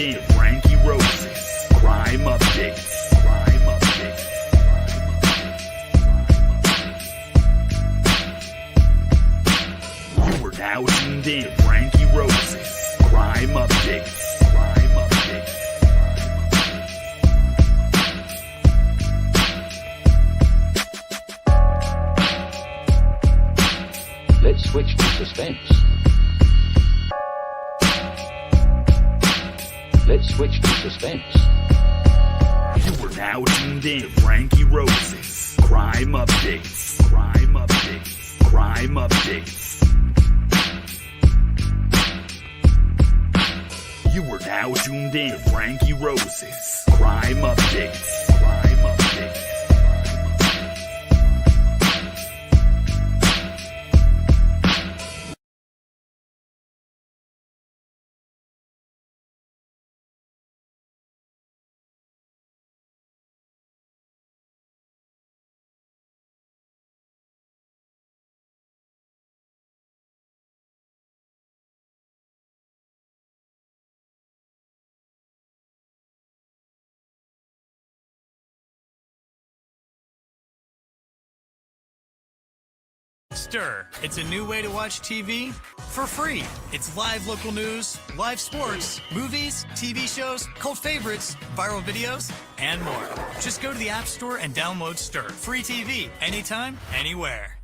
in to Frankyrose's Crime Updates. Crime Updates. You are now tuned in to Frankyrose's Crime Updates. Crime Updates. Let's switch to suspense. Let's switch to suspense. You are now tuned in to Frankyrose's Crime Updates. Crime Updates. Crime Updates. You are now tuned in to Frankyrose's Crime Updates. Crime Updates. Stir. It's a new way to watch TV for free. It's live local news, live sports, movies, TV shows, cult favorites, viral videos, and more. Just go to the App Store and download Stir. Free TV, anytime, anywhere.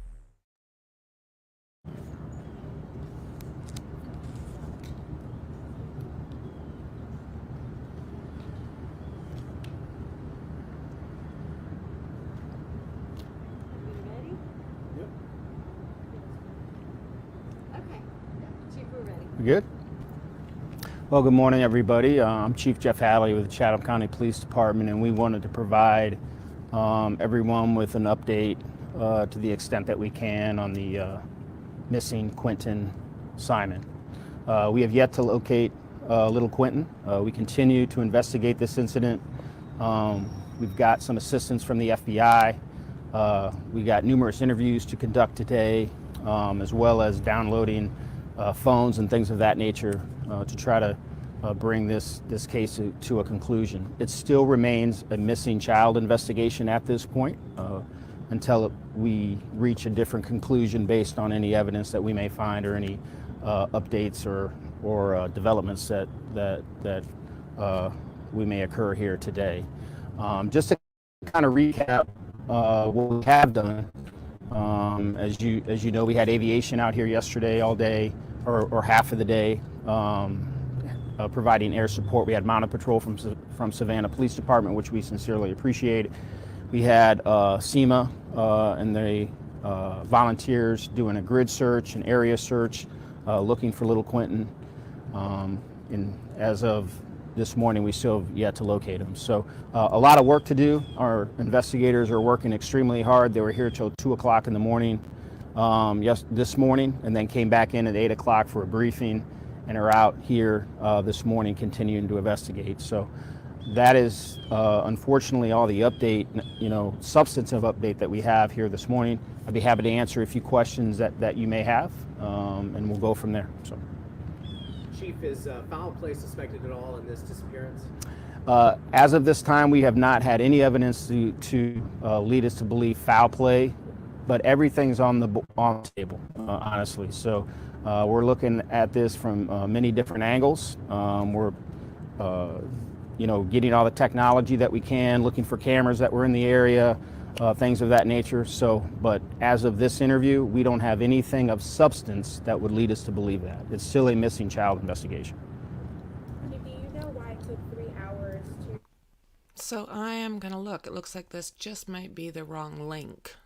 Good. Well, good morning, everybody. I'm Chief Jeff Halley with the Chatham County Police Department, and we wanted to provide everyone with an update to the extent that we can on the missing Quinton Simon. We have yet to locate little Quinton. We continue to investigate this incident. We've got some assistance from the FBI. We got numerous interviews to conduct today, as well as downloading phones and things of that nature to try to bring this case to a conclusion. It still remains a missing child investigation at this point until we reach a different conclusion based on any evidence that we may find or any updates or developments that we may occur here today. Just to kind of recap what we have done. As you know, we had aviation out here yesterday all day, or half of the day, providing air support. We had mounted patrol from Savannah Police Department, which we sincerely appreciate. We had SEMA and the volunteers doing a grid search, an area search, looking for little Quinton. And as of this morning, we still have yet to locate him. So a lot of work to do. Our investigators are working extremely hard. They were here till 2 o'clock in the morning this morning, and then came back in at 8 o'clock for a briefing, and are out here this morning continuing to investigate. So that is unfortunately all the update, substantive update that we have here this morning. I'd be happy to answer a few questions that you may have, and we'll go from there. So. Chief, is foul play suspected at all in this disappearance? As of this time, we have not had any evidence to lead us to believe foul play, but everything's on the table, honestly. So we're looking at this from many different angles. We're getting all the technology that we can, looking for cameras that were in the area, things of that nature. So, but as of this interview, we don't have anything of substance that would lead us to believe that. It's still a missing child investigation. Do you know why it took 3 hours to... So I am going to look. It looks like this just might be the wrong link.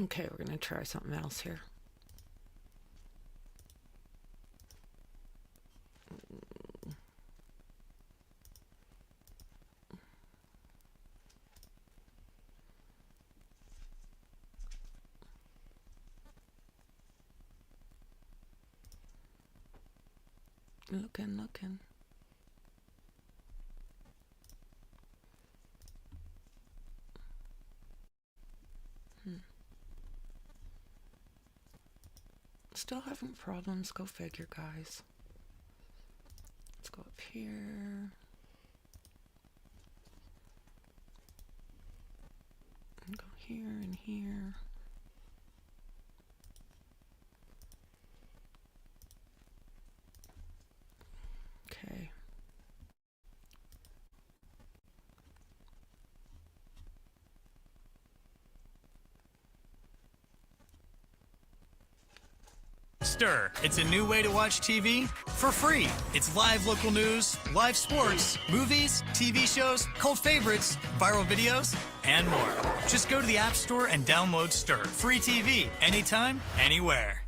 Okay, we're gonna try something else here. Looking. Still having problems. Go figure, guys. Let's go up here. And go here and here. Okay. Stir. It's a new way to watch TV for free. It's live local news, live sports, movies, TV shows, cult favorites, viral videos, and more. Just go to the App Store and download Stir. Free TV, anytime, anywhere.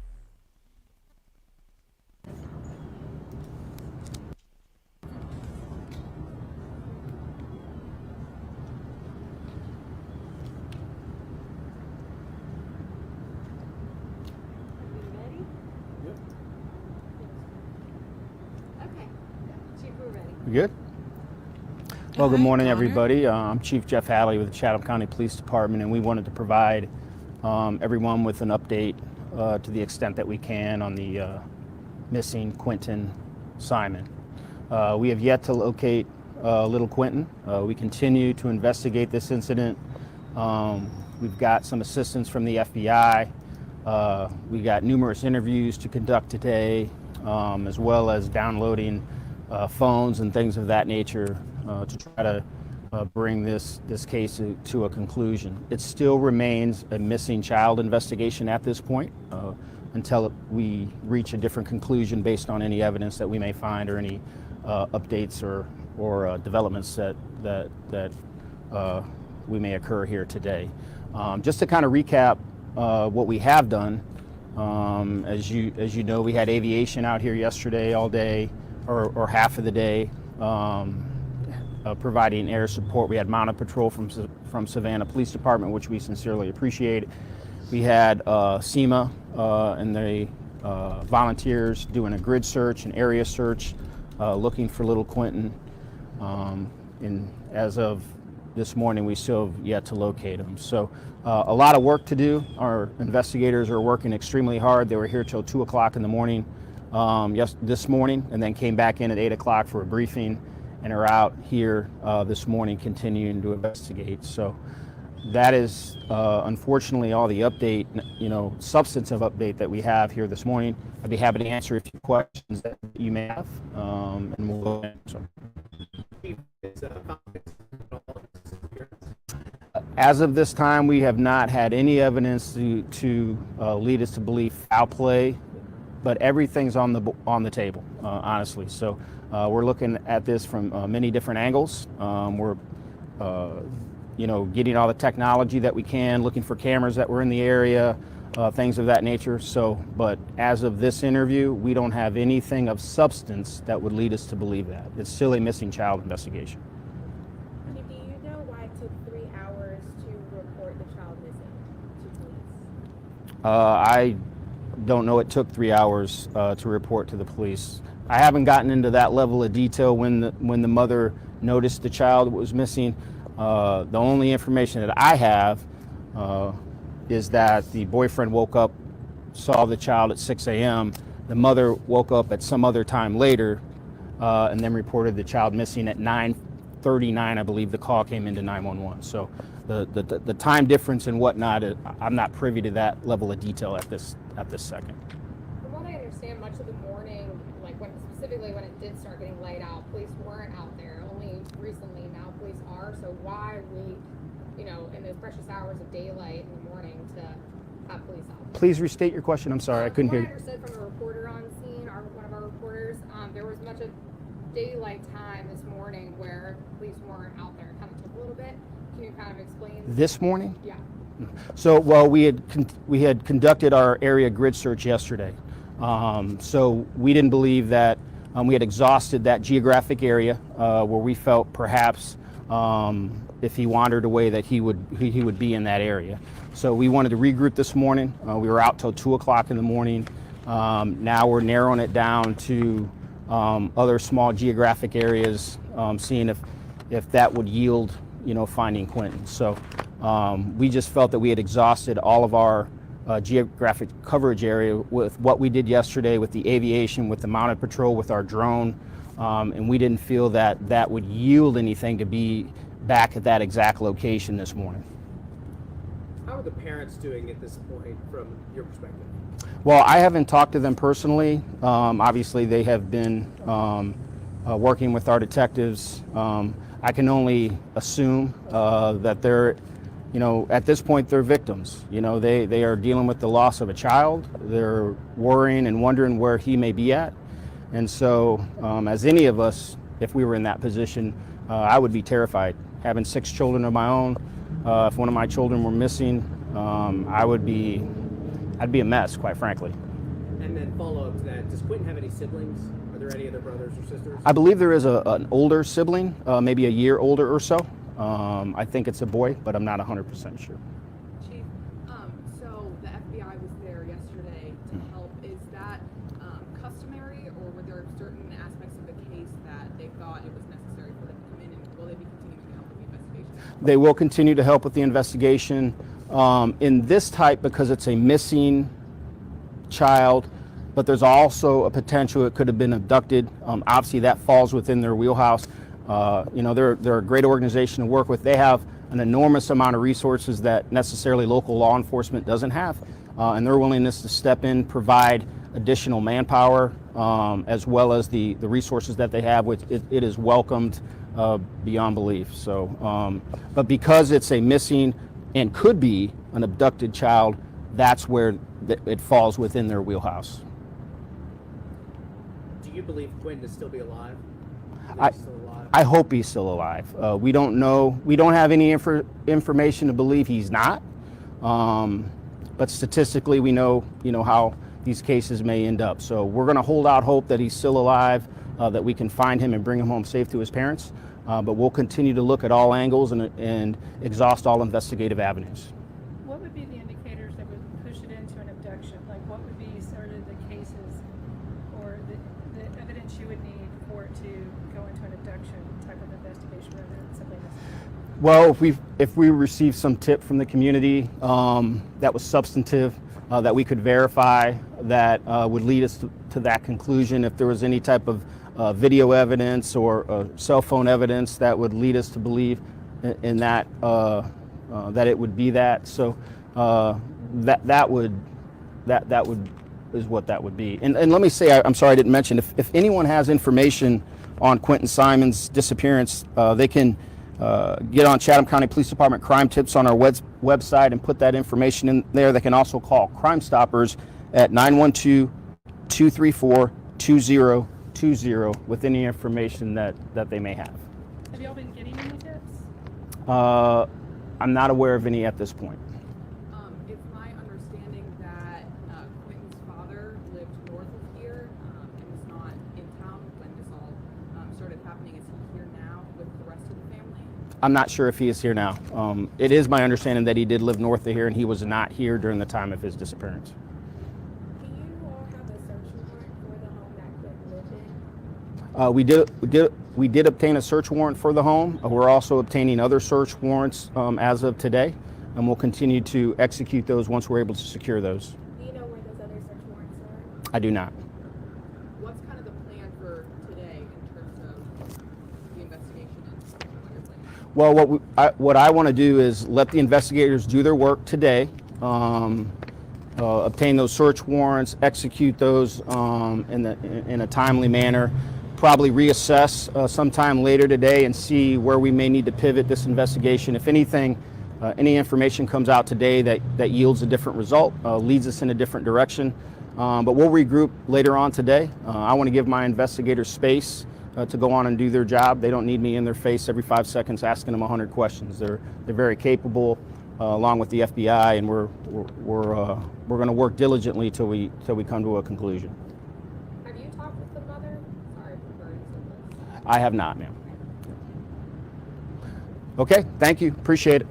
We good? Well, good Hi, morning, Connor. everybody. I'm Chief Jeff Halley with the Chatham County Police Department, and we wanted to provide everyone with an update to the extent that we can on the missing Quinton Simon. We have yet to locate little Quinton. We continue to investigate this incident. We've got some assistance from the FBI. We got numerous interviews to conduct today, as well as downloading phones and things of that nature to try to bring this case to a conclusion. It still remains a missing child investigation at this point until we reach a different conclusion based on any evidence that we may find or any updates or developments that we may occur here today. Just to kind of recap what we have done, as you know, we had aviation out here yesterday all day, or half of the day, providing air support. We had mounted patrol from Savannah Police Department, which we sincerely appreciate. We had SEMA and the volunteers doing a grid search, an area search, looking for little Quinton. And as of this morning, we still have yet to locate him. So a lot of work to do. Our investigators are working extremely hard. They were here till 2 o'clock in the morning this morning, and then came back in at 8 o'clock for a briefing, and are out here this morning continuing to investigate. So that is unfortunately all the update, substantive update that we have here this morning. I'd be happy to answer a few questions that you may have, and we'll go ahead. So. As of this time, we have not had any evidence to lead us to believe foul play, but everything's on the table, honestly. So we're looking at this from many different angles. We're getting all the technology that we can, looking for cameras that were in the area, things of that nature. So, but as of this interview, we don't have anything of substance that would lead us to believe that. It's still a missing child investigation. Do you know why it took 3 hours to report the child missing to police? I don't know it took 3 hours to report to the police. I haven't gotten into that level of detail when the mother noticed the child was missing. The only information that I have is that the boyfriend woke up, saw the child at 6 a.m. The mother woke up at some other time later and then reported the child missing at 9:39. I believe the call came into 911. So the time difference and whatnot, I'm not privy to that level of detail at this second. From what I understand, much of the morning, specifically when it did start getting light out, police weren't out there. Only recently now police are. So why wait, in those precious hours of daylight in the morning to have police out? Please restate your question. I'm sorry, I couldn't hear you. I understood from a reporter on scene, one of our reporters, there was much of daylight time this morning where police weren't out there. It kind of took a little bit. Can you kind of explain? This morning? Yeah. So, well, we had conducted our area grid search yesterday. So we didn't believe that we had exhausted that geographic area where we felt perhaps if he wandered away that he would be in that area. So we wanted to regroup this morning. We were out till 2 o'clock in the morning. Now we're narrowing it down to other small geographic areas, seeing if that would yield, finding Quinton. So we just felt that we had exhausted all of our geographic coverage area with what we did yesterday with the aviation, with the mounted patrol, with our drone, and we didn't feel that that would yield anything to be back at that exact location this morning. How are the parents doing at this point from your perspective? Well, I haven't talked to them personally. Obviously, they have been working with our detectives. I can only assume that they're, at this point, they're victims. They are dealing with the loss of a child. They're worrying and wondering where he may be at. And so, as any of us, if we were in that position, I would be terrified. Having 6 children of my own, if one of my children were missing, I'd be a mess, quite frankly. And then follow up to that, does Quinton have any siblings? Are there any other brothers or sisters? I believe there is an older sibling, maybe a year older or so. I think it's a boy, but I'm not 100% sure. Chief, so the FBI was there yesterday to help. Is that customary, or were there certain aspects of the case that they thought it was necessary for them to come in, and will they be continuing to help with the investigation? They will continue to help with the investigation. In this type, because it's a missing child, but there's also a potential it could have been abducted. Obviously, that falls within their wheelhouse. They're a great organization to work with. They have an enormous amount of resources that necessarily local law enforcement doesn't have, and their willingness to step in, provide additional manpower, as well as the resources that they have, which it is welcomed beyond belief. So, but because it's a missing and could be an abducted child, that's where it falls within their wheelhouse. Do you believe Quinton to still be alive? I hope he's still alive. We don't know. We don't have any information to believe he's not. But statistically, we know, how these cases may end up. So we're going to hold out hope that he's still alive, that we can find him and bring him home safe to his parents. But we'll continue to look at all angles and exhaust all investigative avenues. What would be the indicators that would push it into an abduction? Like what would be sort of the cases or the evidence you would need for it to go into an abduction type of investigation rather than simply this? Well, if we received some tip from the community that was substantive, that we could verify, that would lead us to that conclusion, if there was any type of video evidence or cell phone evidence that would lead us to believe in that that it would be that. So that would is what that would be. And let me say, I'm sorry I didn't mention, if anyone has information on Quinton Simon's disappearance, they can get on Chatham County Police Department Crime Tips on our website and put that information in there. They can also call Crime Stoppers at 912-234-2020 with any information that they may have. Have you all been getting any tips? I'm not aware of any at this point. It's my understanding that Quinton's father lived north of here and was not in town when this all started happening. Is he here now with the rest of the family? I'm not sure if he is here now. It is my understanding that he did live north of here and he was not here during the time of his disappearance. Do you all have a search warrant for the home that Quinton lived in? We did obtain a search warrant for the home. We're also obtaining other search warrants as of today, and we'll continue to execute those once we're able to secure those. Do you know where those other search warrants are? I do not. What's kind of the plan for today in terms of the investigation and what you're planning? Well, what I want to do is let the investigators do their work today, obtain those search warrants, execute those in a timely manner, probably reassess sometime later today and see where we may need to pivot this investigation. If anything, any information comes out today that yields a different result, leads us in a different direction. But we'll regroup later on today. I want to give my investigators space to go on and do their job. They don't need me in their face every 5 seconds asking them 100 questions. They're very capable. along with the FBI, and we're going to work diligently till we come to a conclusion. Have you talked with the mother? Sorry for burning so close. I have not, ma'am. Okay, thank you. Appreciate it.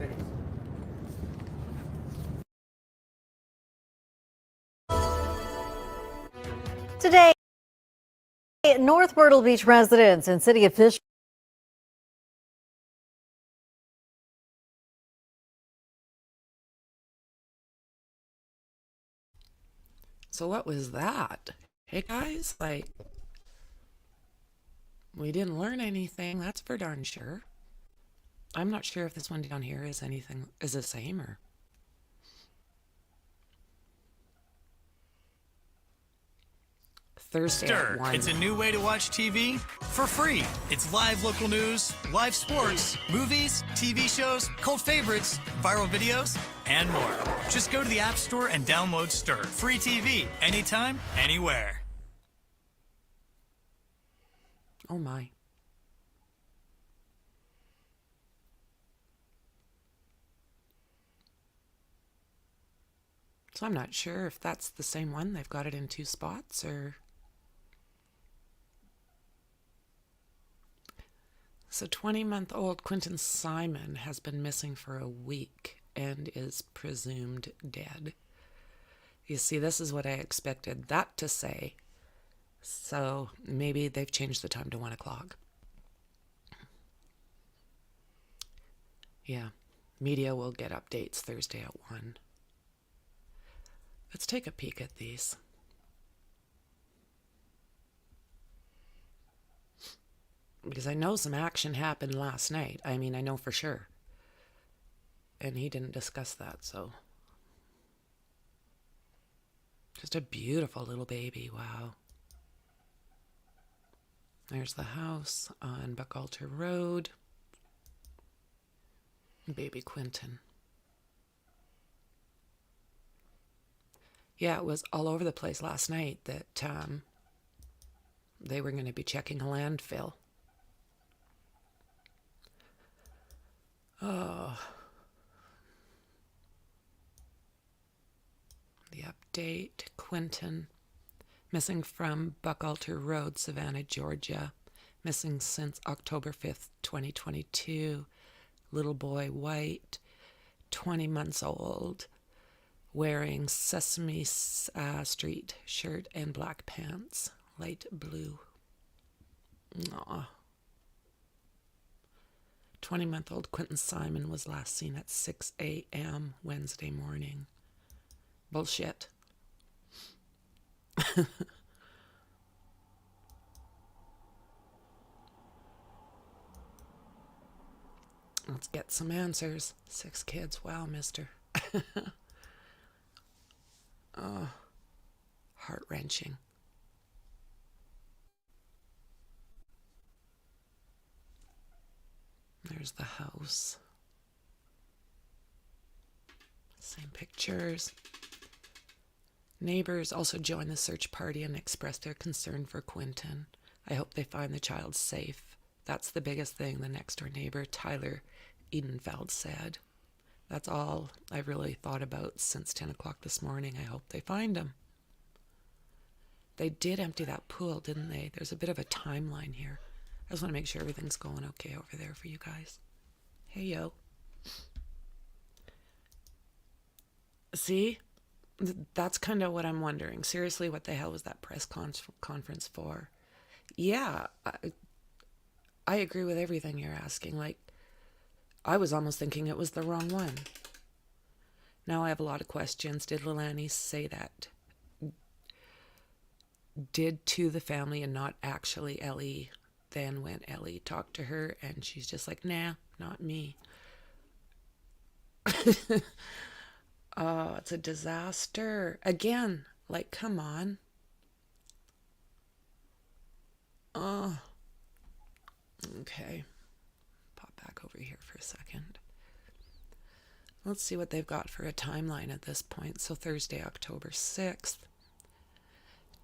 Today, North Myrtle Beach residents and city officials So what was that? Hey guys, like, we didn't learn anything, that's for darn sure. I'm not sure if this one down here is the same or... Thursday Stir. at 1. It's a new way to watch TV for free. It's live local news, live sports, movies, TV shows, cult favorites, viral videos, and more. Just go to the App Store and download Stir. Free TV, anytime, anywhere. Oh my. So I'm not sure if that's the same one. They've got it in 2 spots or... So 20-month-old Quinton Simon has been missing for a week and is presumed dead. You see, this is what I expected that to say. So maybe they've changed the time to 1 o'clock. Yeah, media will get updates Thursday at 1. Let's take a peek at these. Because I know some action happened last night. I mean, I know for sure. And he didn't discuss that, so. Just a beautiful little baby, wow. There's the house on Buckalter Road. Baby Quinton. Yeah, it was all over the place last night that they were going to be checking a landfill. Oh. The update, Quinton, missing from Buckalter Road, Savannah, Georgia. Missing since October 5th, 2022. Little boy, white, 20 months old, wearing Sesame Street shirt and black pants, light blue. Aw. 20-month-old Quinton Simon was last seen at 6 a.m. Wednesday morning. Bullshit. Let's get some answers. 6 kids. Wow, mister. Oh, heart-wrenching. There's the house. Same pictures. Neighbors also joined the search party and expressed their concern for Quinton. I hope they find the child safe. That's the biggest thing, the next-door neighbor, Tyler Edenfeld, said. That's all I really thought about since 10 o'clock this morning. I hope they find him. They did empty that pool, didn't they? There's a bit of a timeline here. I just want to make sure everything's going okay over there for you guys. Hey, yo. See? That's kind of what I'm wondering. Seriously, what the hell was that press conference for? Yeah, I agree with everything you're asking. Like, I was almost thinking it was the wrong one. Now I have a lot of questions. Did Lilani say that? Did to the family and not actually Ellie? Then when Ellie talked to her and she's just like, nah, not me. Oh, it's a disaster. Again, like, come on. Oh. Okay. Pop back over here for a second. Let's see what they've got for a timeline at this point. So Thursday, October 6th.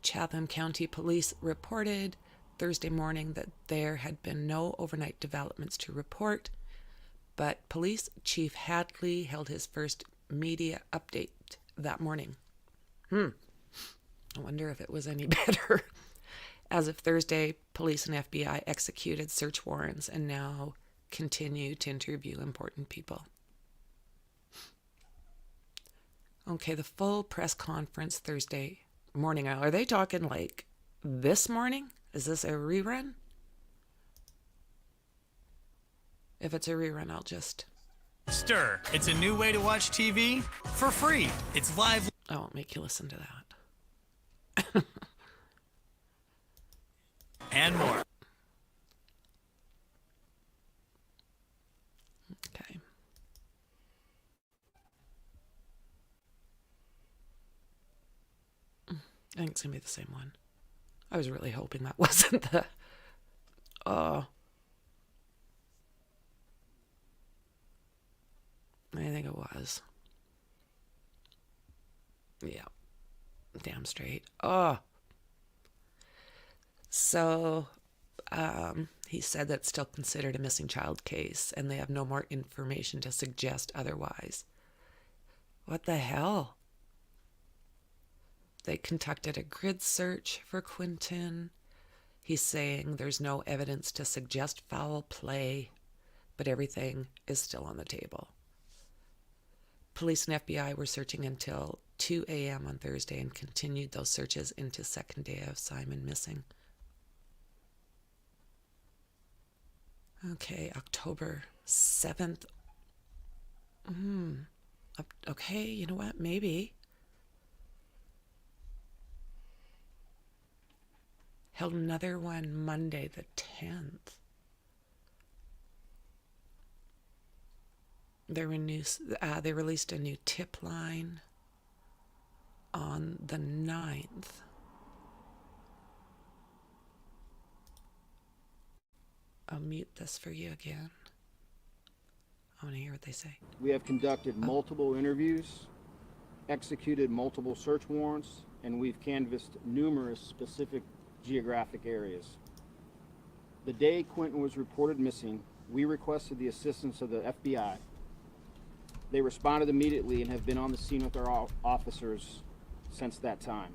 Chatham County Police reported Thursday morning that there had been no overnight developments to report, But Police Chief Hadley held his first media update that morning. I wonder if it was any better. As of Thursday, police and FBI executed search warrants and now continue to interview important people. Okay, the full press conference Thursday morning. Are they talking like this morning? Is this a rerun? If it's a rerun, I'll just... Stir. It's a new way to watch TV for free. It's live. I won't make you listen to that. And more. Okay. I think it's going to be the same one. I was really hoping that wasn't the... I think it was. Yeah. Damn straight. So, he said that's still considered a missing child case, and they have no more information to suggest otherwise. What the hell? They conducted a grid search for Quinton. He's saying there's no evidence to suggest foul play, but everything is still on the table. Police and FBI were searching until 2 a.m. on Thursday and continued those searches into second day of Simon missing. Okay, October 7th. Okay, you know what? Maybe. Held another one Monday the 10th. They released a new tip line on the 9th. I'll mute this for you again. I want to hear what they say. We have conducted multiple interviews, executed multiple search warrants, and we've canvassed numerous specific geographic areas. The day Quinton was reported missing, we requested the assistance of the FBI. They responded immediately and have been on the scene with our officers since that time.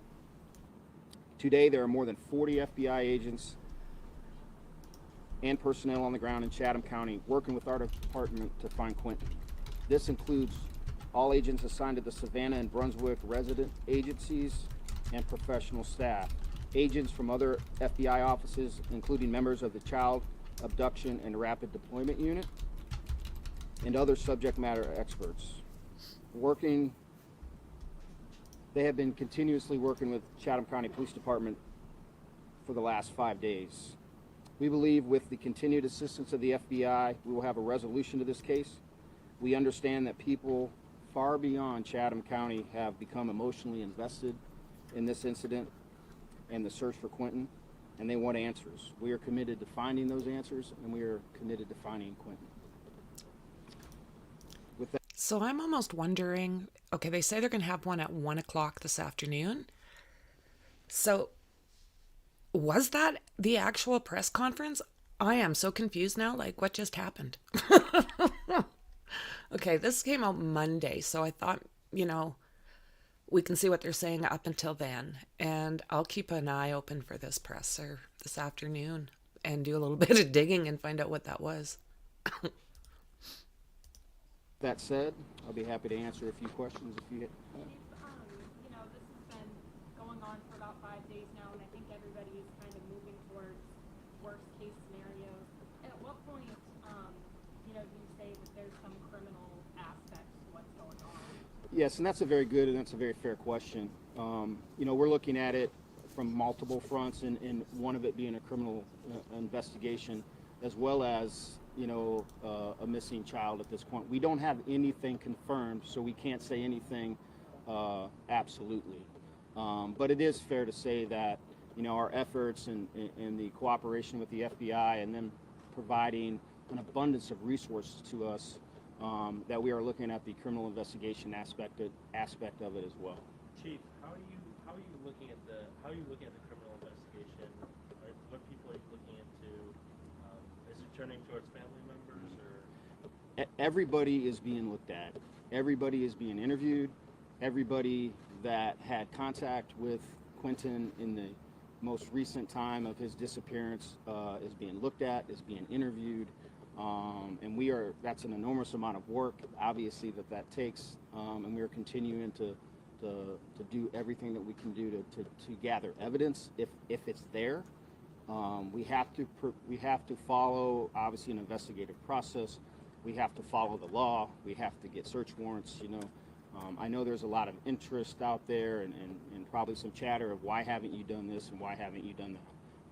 Today, there are more than 40 FBI agents and personnel on the ground in Chatham County working with our department to find Quinton. This includes all agents assigned to the Savannah and Brunswick resident agencies and professional staff, agents from other FBI offices, including members of the Child Abduction and Rapid Deployment Unit, and other subject matter experts. They have been continuously working with Chatham County Police Department for the last 5 days. We believe with the continued assistance of the FBI, we will have a resolution to this case. We understand that people far beyond Chatham County have become emotionally invested in this incident and the search for Quinton, and they want answers. We are committed to finding those answers, and we are committed to finding Quinton. With that, So I'm almost wondering, okay, they say they're going to have one at 1 o'clock this afternoon. So was that the actual press conference? I am so confused now. Like, what just happened? Okay, this came out Monday, so I thought, we can see what they're saying up until then. And I'll keep an eye open for this presser this afternoon and do a little bit of digging and find out what that was. that said, I'll be happy to answer a few questions if you this has been going on for about 5 days now, and I think everybody is kind of moving towards worst case scenarios. And at what point, do you say that there's some criminal aspect to what's going on? Yes, and that's a very good and that's a very fair question. We're looking at it from multiple fronts, and one of it being a criminal investigation, as well as a missing child at this point. We don't have anything confirmed, so we can't say anything absolutely. But it is fair to say that our efforts and the cooperation with the FBI and them providing an abundance of resources to us, that we are looking at the criminal investigation aspect of it as well. Chief, how are you looking at the criminal investigation? What people are you looking into? Is it turning towards family members or? everybody is being looked at. Everybody is being interviewed. Everybody that had contact with Quinton in the most recent time of his disappearance is being looked at, is being interviewed. And that's an enormous amount of work, obviously, that takes, and we are continuing to do everything that we can do to gather evidence if it's there. We have to follow, obviously, an investigative process. We have to follow the law. We have to get search warrants. I know there's a lot of interest out there and probably some chatter of why haven't you done this and why haven't you done that.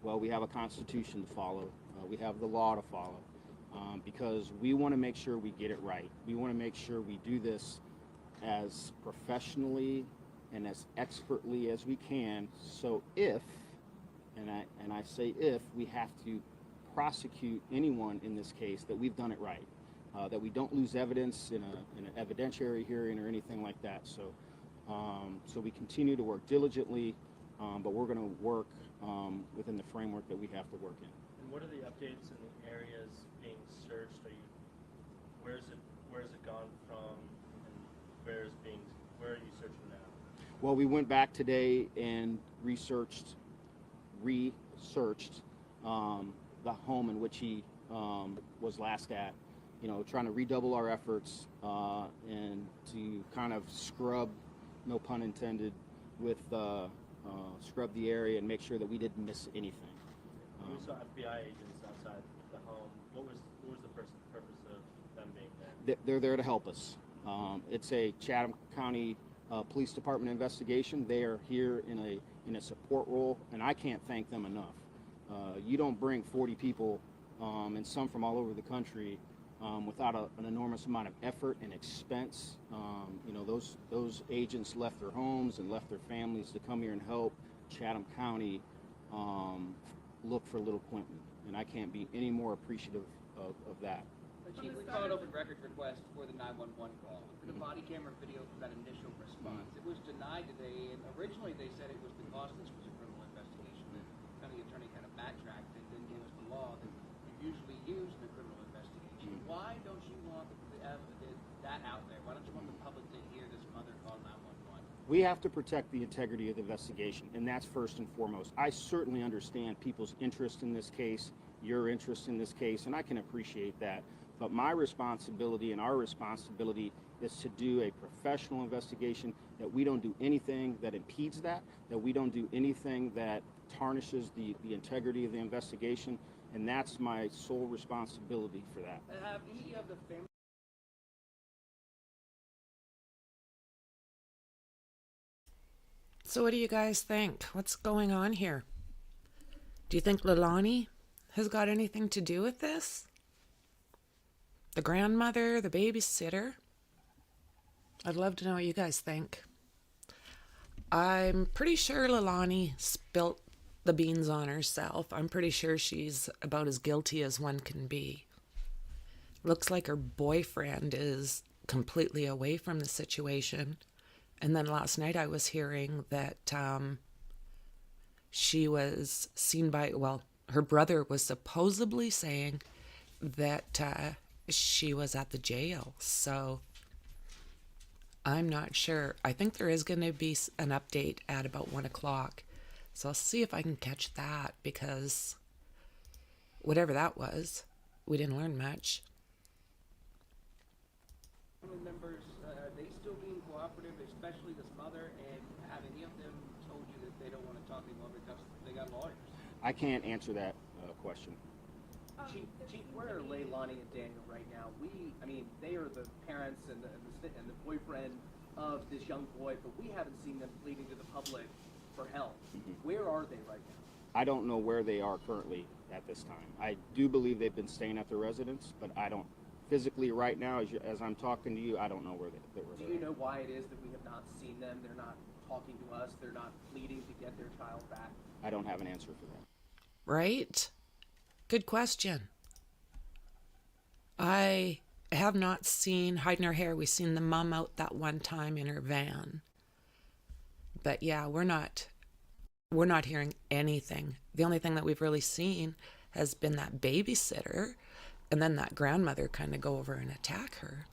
Well, we have a constitution to follow. We have the law to follow, because we want to make sure we get it right. We want to make sure we do this as professionally and as expertly as we can. So if, and I say if, we have to prosecute anyone in this case, that we've done it right. That we don't lose evidence in an evidentiary hearing or anything like that. So we continue to work diligently, but we're going to work within the framework that we have to work in. And what are the updates in the areas being searched? Where is it gone from, and where are you searching now? Well, we went back today and researched the home in which he was last at. Trying to redouble our efforts and to kind of scrub, no pun intended, with scrub the area and make sure that we didn't miss anything. We saw FBI agents outside the home. What was the purpose of them being there? They're there to help us. It's a Chatham County Police Department investigation. They are here in a support role, and I can't thank them enough. You don't bring 40 people, and some from all over the country, without an enormous amount of effort and expense. Those agents left their homes and left their families to come here and help Chatham County look for little Quinton, and I can't be any more appreciative of that. Chief, we followed up with records request for the 911 call. For the body camera video for that initial response, it was denied today, and originally they said it was because this was a criminal investigation. The county attorney kind of backtracked and then gave us the law that you usually use in a criminal investigation. Why don't you want that out there? Why don't you want the public to hear this mother call 911? We have to protect the integrity of the investigation, and that's first and foremost. I certainly understand people's interest in this case, your interest in this case, and I can appreciate that. But my responsibility and our responsibility is to do a professional investigation, that we don't do anything that impedes that we don't do anything that tarnishes the integrity of the investigation, and that's my sole responsibility for that. Have any of the family... So what do you guys think? What's going on here? Do you think Leilani has got anything to do with this? The grandmother, the babysitter? I'd love to know what you guys think. I'm pretty sure Leilani spilt the beans on herself. I'm pretty sure she's about as guilty as one can be. Looks like her boyfriend is completely away from the situation. And then last night I was hearing that she was seen by, her brother was supposedly saying that she was at the jail. So I'm not sure. I think there is going to be an update at about 1 o'clock. So I'll see if I can catch that, because whatever that was, we didn't learn much. Family members, are they still being cooperative, especially this mother, and have any of them told you that they don't want to talk anymore because they got lawyers? I can't answer that question. Chief, where are Leilani and Daniel right now? They are the parents and the boyfriend of this young boy, but we haven't seen them pleading to the public for help. Where are they right now? I don't know where they are currently at this time. I do believe they've been staying at their residence, but I don't physically right now, as I'm talking to you, I don't know where they're. Do you know why it is that we have not seen them? They're not talking to us. They're not pleading to get their child back. I don't have an answer for that. Right? Good question. I have not seen hiding her hair. We've seen the mom out that one time in her van. But yeah, we're not hearing anything. The only thing that we've really seen has been that babysitter, and then that grandmother kind of go over and attack her.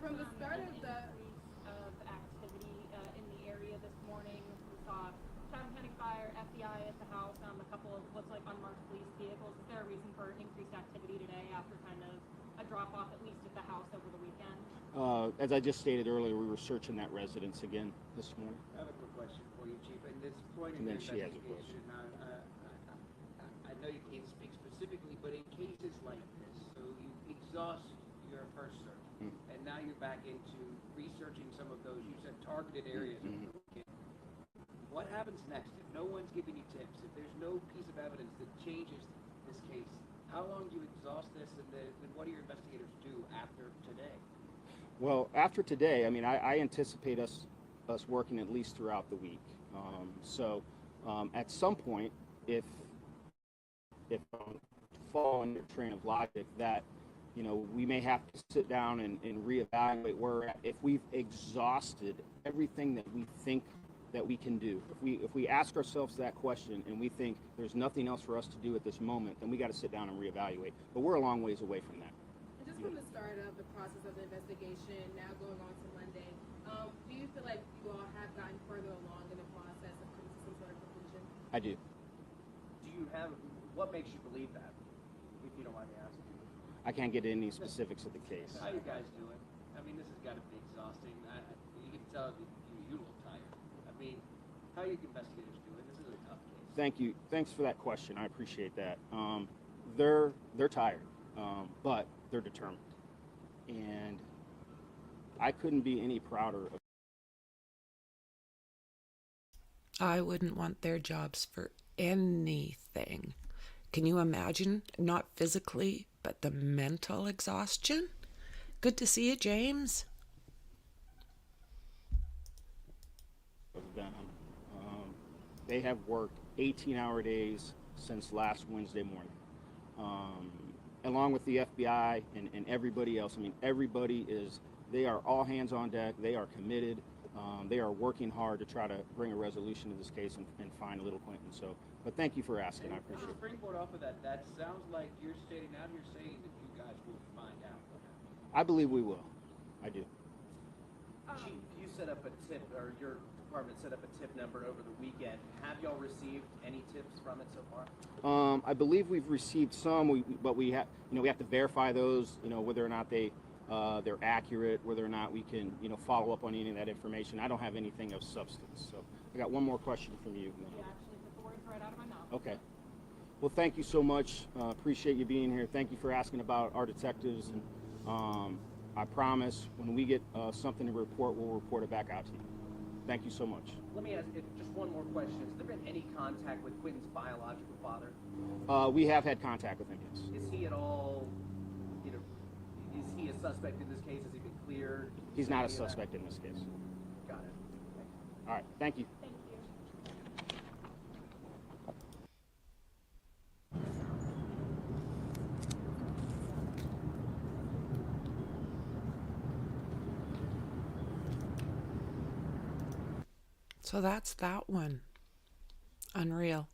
From the start of the activity in the area this morning, we saw Chatham County Fire, FBI at the house, a couple of looks like unmarked police vehicles. Is there a reason for increased activity today after kind of a drop off at least at the house over the weekend? As I just stated earlier, we were searching that residence again this morning. I have a quick question for you, Chief. And this point in And your then she has a investigation, I know you can't speak specifically, but in cases like this, so you exhaust your first search, and now you're back into researching some of those, you said, targeted areas of the weekend. What happens next? If no one's giving you tips, if there's no piece of evidence that changes this case, how long do you exhaust this, and then what do your investigators do after today? Well, after today, I mean, I anticipate us working at least throughout the week. At some point, if fall in your train of logic, that we may have to sit down and reevaluate where we're at. If we've exhausted everything that we think that we can do, if we ask ourselves that question and we think there's nothing else for us to do at this moment, then we got to sit down and reevaluate. But we're a long ways away from that. Just from the start of the process of the investigation, now going on to Monday, do you feel like you all have gotten further along in the process of coming to some sort of conclusion? I do. Do you have, what makes you believe that, if you don't mind me asking? I can't get into any specifics of the case. How you guys doing? I mean, this has got to be exhausting. You can tell you're a little tired. I mean, how are you investigators doing? This is a tough case. Thank you. Thanks for that question. I appreciate that. They're tired, but they're determined, and I couldn't be any prouder of. I wouldn't want their jobs for anything. Can you imagine? Not physically, but the mental exhaustion? Good to see you, James. They have worked 18-hour days since last Wednesday morning. Along with the FBI and everybody else. I mean, they are all hands on deck. They are committed. They are working hard to try to bring a resolution to this case and find little Quinton. But thank you for asking. I appreciate it. Springboard off of that sounds like you're stating out here saying that you guys will find out. I believe we will. I do. Chief, you set up a tip, or your department set up a tip number over the weekend. Have y'all received any tips from it so far? I believe we've received some, but we have to verify those. Whether or not they're accurate, whether or not we can follow up on any of that information. I don't have anything of substance. So I got one more question from you. Yeah, actually took the words right out of my mouth. Okay. Well, thank you so much. Appreciate you being here. Thank you for asking about our detectives. And I promise when we get something to report, we'll report it back out to you. Thank you so much. Let me ask you just one more question. Has there been any contact with Quinton's biological father? We have had contact with him, yes. Is he at all, is he a suspect in this case? Has he been cleared? He's not a suspect in this case. Got it. Thank you. All right. Thank you. Thank you. So that's that one. Unreal.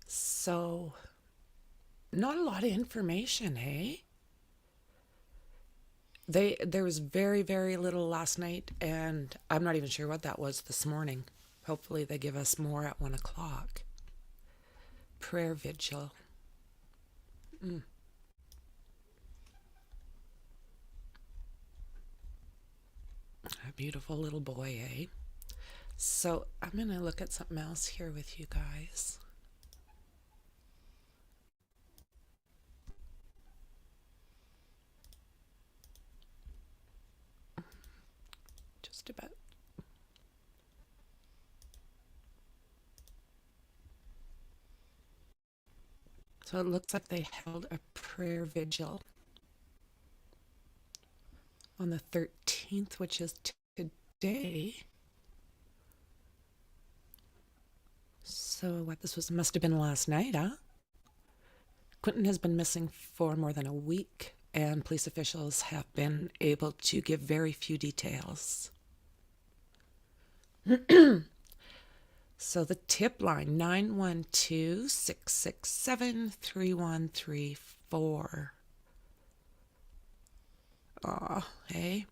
So, not a lot of information, hey? There was very, very little last night, and I'm not even sure what that was this morning. Hopefully they give us more at 1 o'clock. Prayer vigil. A beautiful little boy, eh? So I'm going to look at something else here with you guys. Just about. So it looks like they held a prayer vigil on the 13th, which is today. So must have been last night, huh? Quinton has been missing for more than a week, and police officials have been able to give very few details. So the tip line, 912-667-3134. Aw, hey.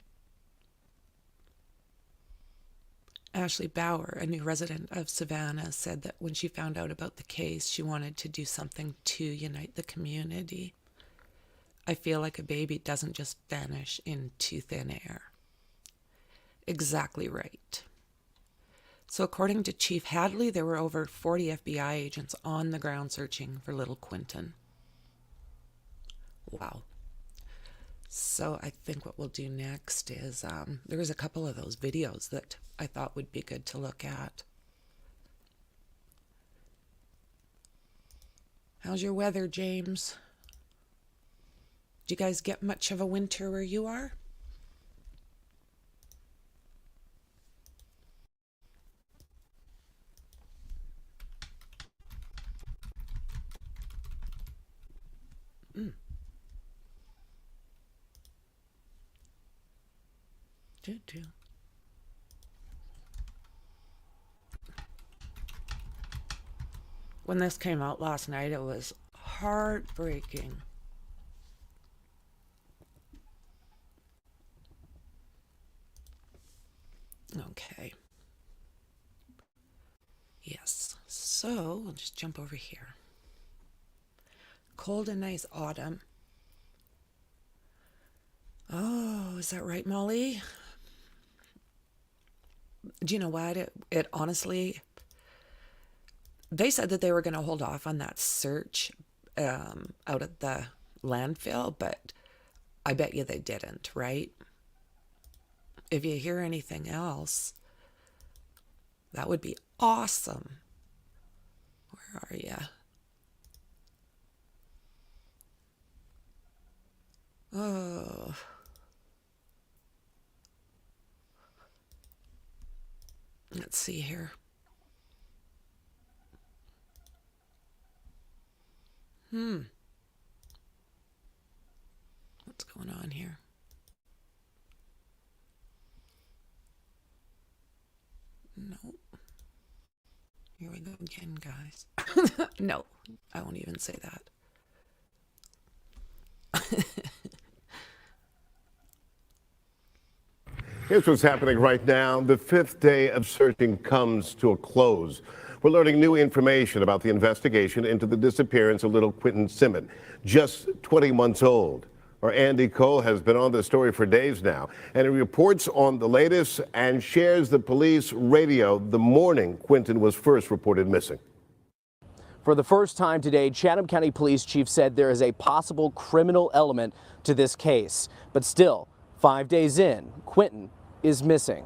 Ashley Bauer, a new resident of Savannah, said that when she found out about the case, she wanted to do something to unite the community. I feel like a baby doesn't just vanish into thin air. Exactly right. So according to Chief Hadley, there were over 40 FBI agents on the ground searching for little Quinton. Wow. So I think what we'll do next is, there was a couple of those videos that I thought would be good to look at. How's your weather, James? Do you guys get much of a winter where you are? Do. When this came out last night, it was heartbreaking. Okay. Yes. So, we'll just jump over here. Cold and nice autumn. Oh, is that right, Molly? Do you know what? It honestly, they said that they were going to hold off on that search out at the landfill, but I bet you they didn't, right? If you hear anything else, that would be awesome. Where are you? Oh. Let's see here. What's going on here? Nope. Here we go again, guys. No, I won't even say that. Here's what's happening right now. The fifth day of searching comes to a close. We're learning new information about the investigation into the disappearance of little Quinton Simon, just 20 months old. Our Andy Cole has been on the story for days now, and he reports on the latest and shares the police radio the morning Quinton was first reported missing. For the first time today, Chatham County Police Chief said there is a possible criminal element to this case. But still, 5 days in, Quinton is missing.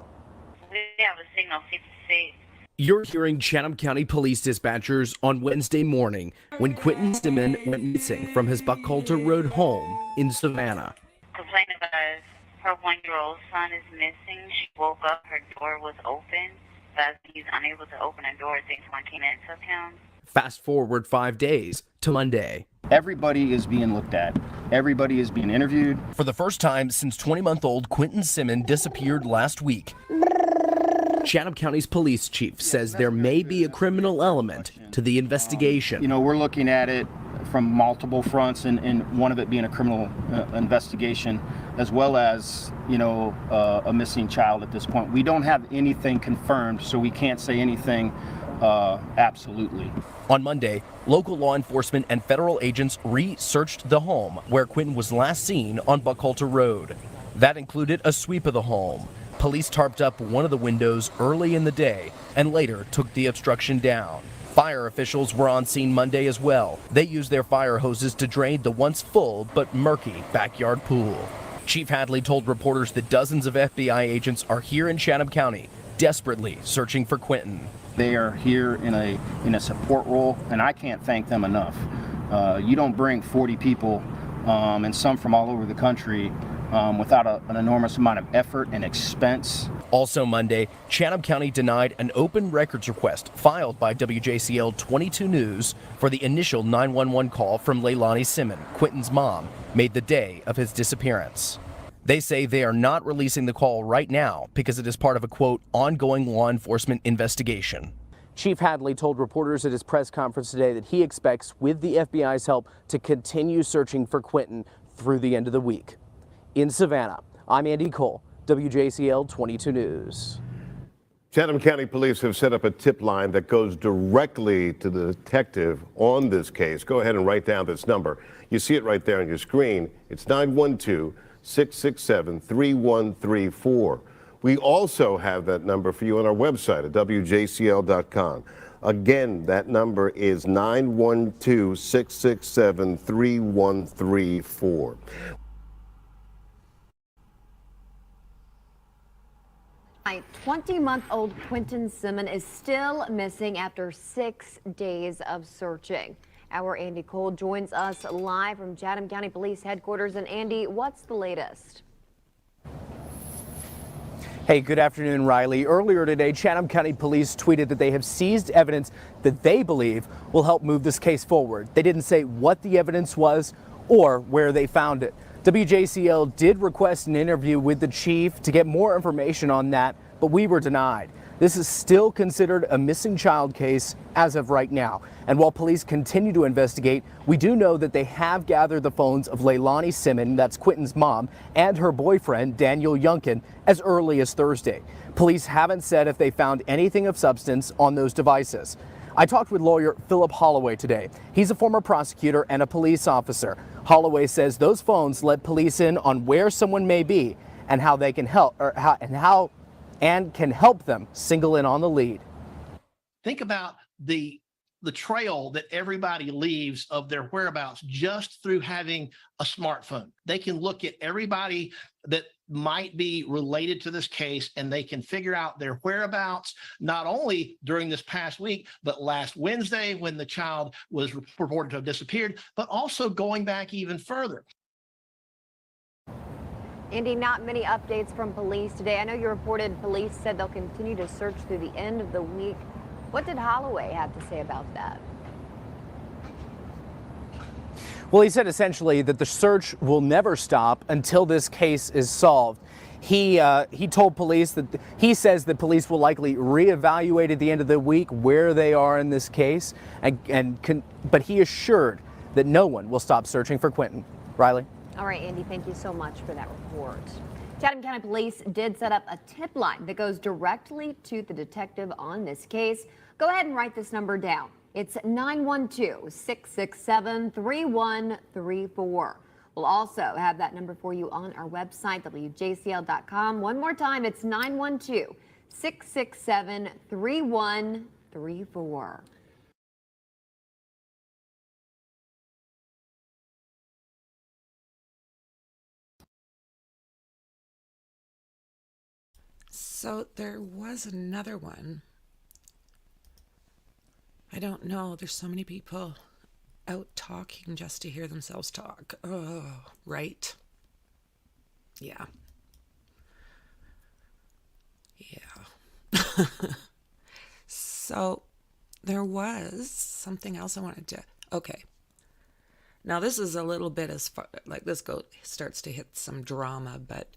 We have a signal 56. You're hearing Chatham County Police dispatchers on Wednesday morning when Quinton Simon went missing from his Buckhalter Road home in Savannah. Complained about her 1-year-old son is missing. She woke up, her door was open, but he's unable to open the door. I think someone came in and took him. Fast forward 5 days to Monday. Everybody is being looked at. Everybody is being interviewed. For the first time since 20-month-old Quinton Simon disappeared last week, Chatham County's police chief says there may be a criminal element to the investigation. You know, we're looking at it from multiple fronts, and one of it being a criminal investigation, as well as, you know, a missing child at this point. We don't have anything confirmed, so we can't say anything absolutely. On Monday, local law enforcement and federal agents re-searched the home where Quinton was last seen on Buckhalter Road. That included a sweep of the home. Police tarped up one of the windows early in the day and later took the obstruction down. Fire officials were on scene Monday as well. They used their fire hoses to drain the once full but murky backyard pool. Chief Hadley told reporters that dozens of FBI agents are here in Chatham County, desperately searching for Quinton. They are here in a support role, and I can't thank them enough. You don't bring 40 people, and some from all over the country, without an enormous amount of effort and expense. Also Monday, Chatham County denied an open records request filed by WJCL 22 News for the initial 911 call from Leilani Simon, Quinton's mom, made the day of his disappearance. They say they are not releasing the call right now because it is part of a, quote, ongoing law enforcement investigation. Chief Hadley told reporters at his press conference today that he expects, with the FBI's help, to continue searching for Quinton through the end of the week. In Savannah, I'm Andy Cole, WJCL 22 News. Chatham County Police have set up a tip line that goes directly to the detective on this case. Go ahead and write down this number. You see it right there on your screen. It's 912-667-3134. We also have that number for you on our website at WJCL.com. Again, that number is 912-667-3134. My 20-month-old Quinton Simmons is still missing after 6 days of searching. Our Andy Cole joins us live from Chatham County Police Headquarters. And Andy, what's the latest? Hey, good afternoon, Riley. Earlier today, Chatham County Police tweeted that they have seized evidence that they believe will help move this case forward. They didn't say what the evidence was or where they found it. WJCL did request an interview with the chief to get more information on that, but we were denied. This is still considered a missing child case as of right now. And while police continue to investigate, we do know that they have gathered the phones of Leilani Simmons, that's Quinton's mom, and her boyfriend, Daniel Youngkin, as early as Thursday. Police haven't said if they found anything of substance on those devices. I talked with lawyer Philip Holloway today. He's a former prosecutor and a police officer. Holloway says those phones let police in on where someone may be and how they can help, can help them single in on the lead. Think about the trail that everybody leaves of their whereabouts just through having a smartphone. They can look at everybody that might be related to this case, and they can figure out their whereabouts, not only during this past week, but last Wednesday when the child was reported to have disappeared, but also going back even further. Andy, not many updates from police today. I know you reported police said they'll continue to search through the end of the week. What did Holloway have to say about that? Well, he said essentially that the search will never stop until this case is solved. He told police that he says that police will likely reevaluate at the end of the week where they are in this case, but he assured that no one will stop searching for Quinton. Riley? All right, Andy, thank you so much for that report. Chatham County Police did set up a tip line that goes directly to the detective on this case. Go ahead and write this number down. It's 912-667-3134. We'll also have that number for you on our website, WJCL.com. One more time, it's 912-667-3134. So there was another one. I don't know. There's so many people out talking just to hear themselves talk. Oh, right. Yeah. Yeah. So there was something else I wanted to. Okay. Now this is a little bit as far like this starts to hit some drama, but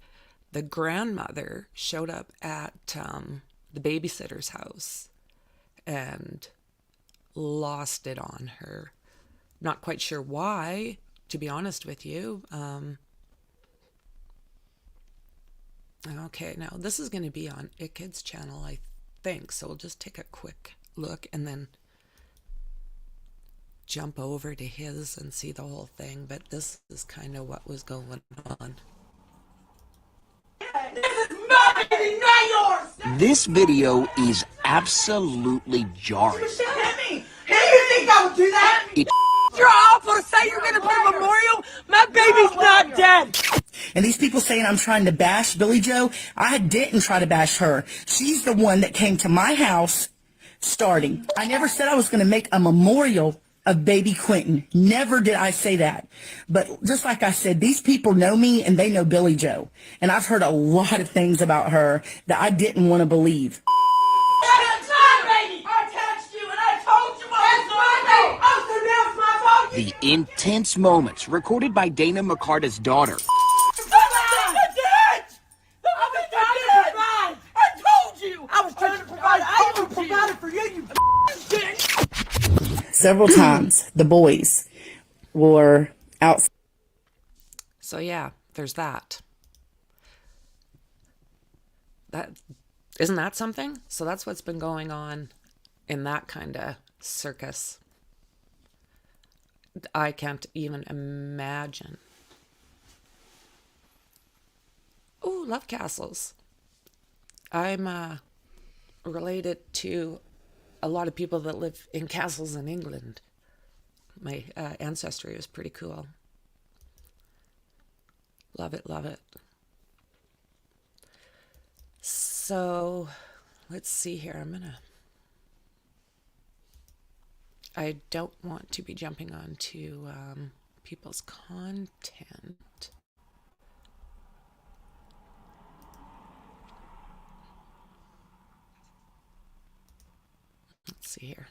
the grandmother showed up at the babysitter's house and lost it on her. Not quite sure why, to be honest with you. Okay, now this is going to be on ItKids channel, I think. So we'll just take a quick look and then jump over to his and see the whole thing. But this is kind of what was going on. This video is absolutely jarring. Here, you think I would do that? You're awful to say you're gonna put a memorial. My baby's not dead. And these people saying I'm trying to bash Billy Joe, I didn't try to bash her. She's the one that came to my house starting. I never said I was going to make a memorial of baby Quinton. Never did I say that. But just like I said, these people know me and they know Billy Joe. And I've heard a lot of things about her that I didn't want to believe. The intense moments recorded by Dana McCarta's daughter. I told you! I was trying to provide. never provided for you, you bitch. Several times the boys were out. So yeah, there's that. That isn't that something? So that's what's been going on in that kind of circus. I can't even imagine. Ooh, love castles. I'm related to a lot of people that live in castles in England. My ancestry is pretty cool. Love it, love it. So, let's see here. I don't want to be jumping on to people's content. Let's see here.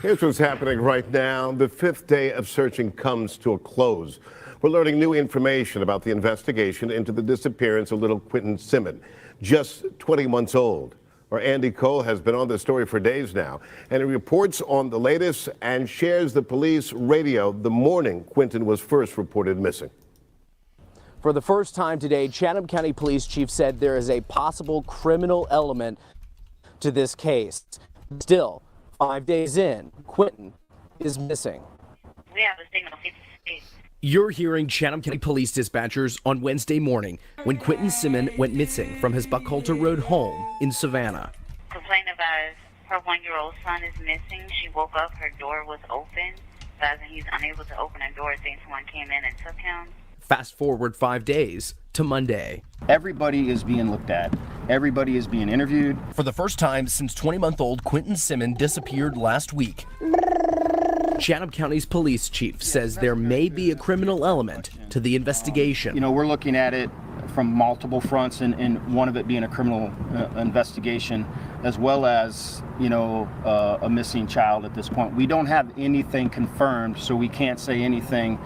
Here's what's happening right now. The fifth day of searching comes to a close. We're learning new information about the investigation into the disappearance of little Quinton Simmons, just 20 months old. Our Andy Cole has been on this story for days now, and he reports on the latest and shares the police radio the morning Quinton was first reported missing. For the first time today, Chatham County Police Chief said there is a possible criminal element to this case. Still, 5 days in, Quinton is missing. We have a signal 56. You're hearing Chatham County Police dispatchers on Wednesday morning when Quinton Simmons went missing from his Buckhalter Road home in Savannah. Complaint about her 1-year-old son is missing. She woke up, her door was open, but he's unable to open her door. I think someone came in and took him. Fast forward 5 days to Monday. Everybody is being looked at. Everybody is being interviewed. For the first time since 20-month-old Quinton Simmons disappeared last week, Chatham County's police chief says there may be a criminal element to the investigation. You know, we're looking at it from multiple fronts, and one of it being a criminal investigation, as well as, you know, a missing child at this point. We don't have anything confirmed, so we can't say anything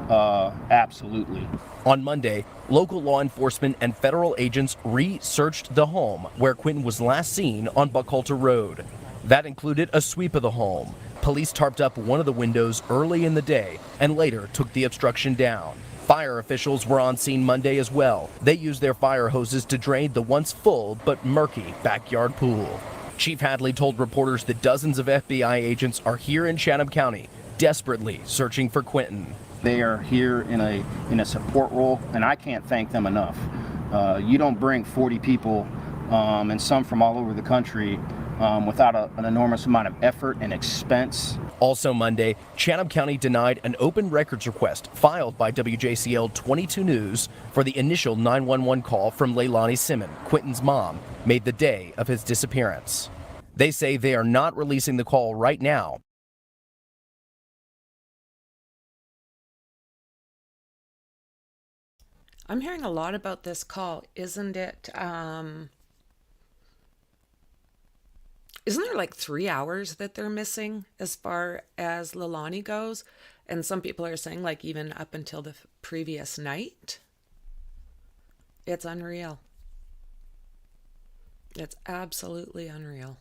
absolutely. On Monday, local law enforcement and federal agents re-searched the home where Quinton was last seen on Buckhalter Road. That included a sweep of the home. Police tarped up one of the windows early in the day and later took the obstruction down. Fire officials were on scene Monday as well. They used their fire hoses to drain the once full but murky backyard pool. Chief Hadley told reporters that dozens of FBI agents are here in Chatham County, desperately searching for Quinton. They are here in a support role, and I can't thank them enough. You don't bring 40 people, and some from all over the country, without an enormous amount of effort and expense. Also Monday, Chatham County denied an open records request filed by WJCL 22 News for the initial 911 call from Leilani Simmons, Quinton's mom, made the day of his disappearance. They say they are not releasing the call right now. I'm hearing a lot about this call. Isn't it, isn't there like 3 hours that they're missing as far as Leilani goes? And some people are saying like even up until the previous night. It's unreal. It's absolutely unreal.